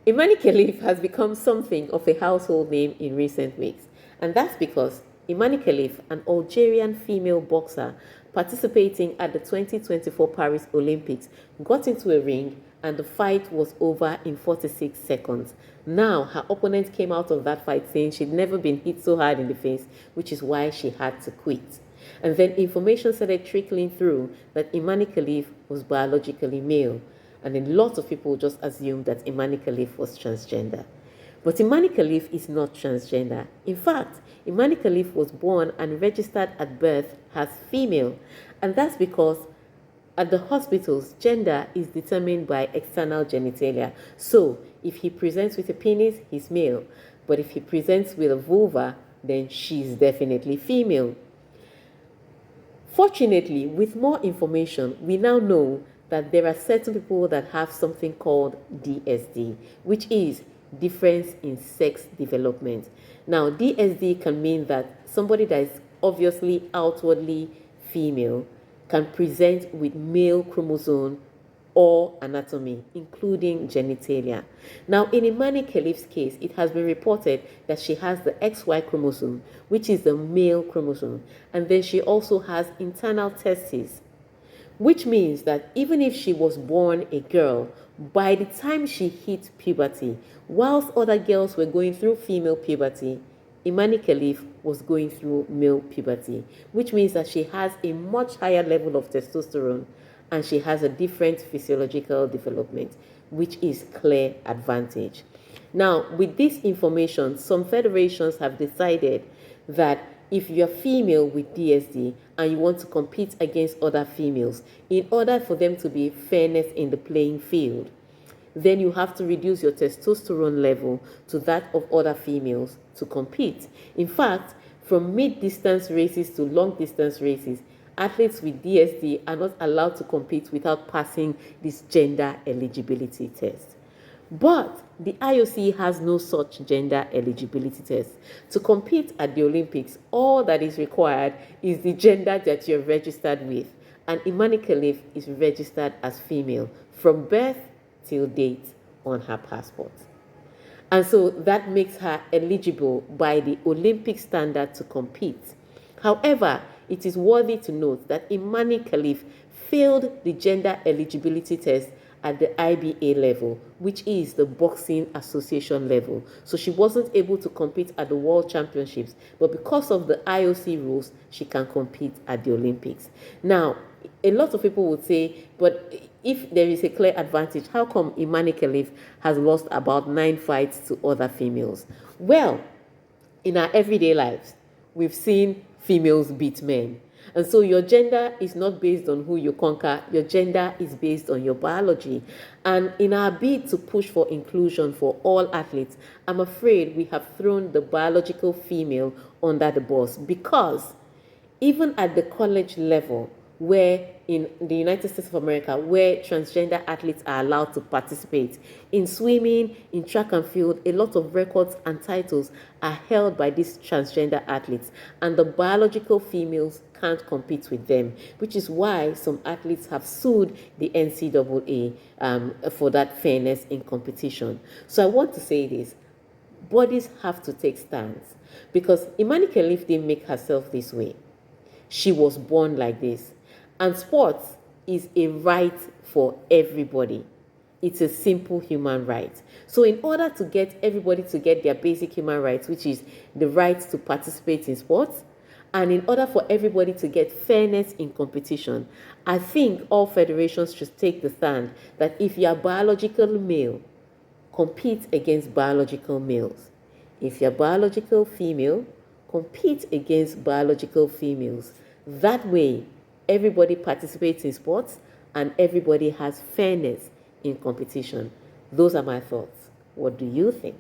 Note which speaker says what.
Speaker 1: Imane Khelif has become something of a household name in recent weeks, and that's because Imane Khelif, an Algerian female boxer participating at the 2024 Paris Olympics, got into a ring and the fight was over in 46 seconds. Now, her opponent came out of that fight saying she'd never been hit so hard in the face, which is why she had to quit. And then information started trickling through that Imane Khelif was biologically male, and a lot of people just assumed that Imane Khelif was transgender. But Imane Khelif is not transgender. In fact, Imane Khelif was born and registered at birth as female, and that's because at the hospitals, gender is determined by external genitalia. So, if he presents with a penis, he's male. But if he presents with a vulva, then she's definitely female. Fortunately, with more information, we now know that there are certain people that have something called DSD, which is difference in sex development. Now, DSD can mean that somebody that is obviously outwardly female can present with male chromosome or anatomy, including genitalia. Now, in Imane Khelif's case, it has been reported that she has the XY chromosome, which is the male chromosome, and then she also has internal testes, which means that even if she was born a girl, by the time she hit puberty, whilst other girls were going through female puberty, Imane Khelif was going through male puberty, which means that she has a much higher level of testosterone and she has a different physiological development, which is clear advantage. Now, with this information, some federations have decided that if you're female with DSD and you want to compete against other females, in order for them to be fairness in the playing field, then you have to reduce your testosterone level to that of other females to compete. In fact, from mid-distance races to long-distance races, athletes with DSD are not allowed to compete without passing this gender eligibility test. But the IOC has no such gender eligibility test. To compete at the Olympics, all that is required is the gender that you're registered with. And Imane Khelif is registered as female from birth till date on her passport. And so that makes her eligible by the Olympic standard to compete. However, it is worthy to note that Imane Khelif failed the gender eligibility test at the IBA level, which is the Boxing Association level. So she wasn't able to compete at the World Championships, but because of the IOC rules, she can compete at the Olympics. Now, a lot of people would say, but if there is a clear advantage, how come Imane Khelif has lost about 9 fights to other females? Well, in our everyday lives, we've seen females beat men. And so your gender is not based on who you conquer. Your gender is based on your biology. And in our bid to push for inclusion for all athletes, I'm afraid we have thrown the biological female under the bus, because even at the college level, where in the United States of America, where transgender athletes are allowed to participate in swimming, in track and field, a lot of records and titles are held by these transgender athletes, and the biological females can't compete with them, which is why some athletes have sued the NCAA for that fairness in competition. So I want to say this: bodies have to take stands, because Imane Khelif didn't make herself this way. She was born like this. And sports is a right for everybody. It's a simple human right. So in order to get everybody to get their basic human rights, which is the right to participate in sports, and in order for everybody to get fairness in competition, I think all federations should take the stand that if you are biological male, compete against biological males. If you're biological female, compete against biological females. That way, everybody participates in sports and everybody has fairness in competition. Those are my thoughts. What do you think?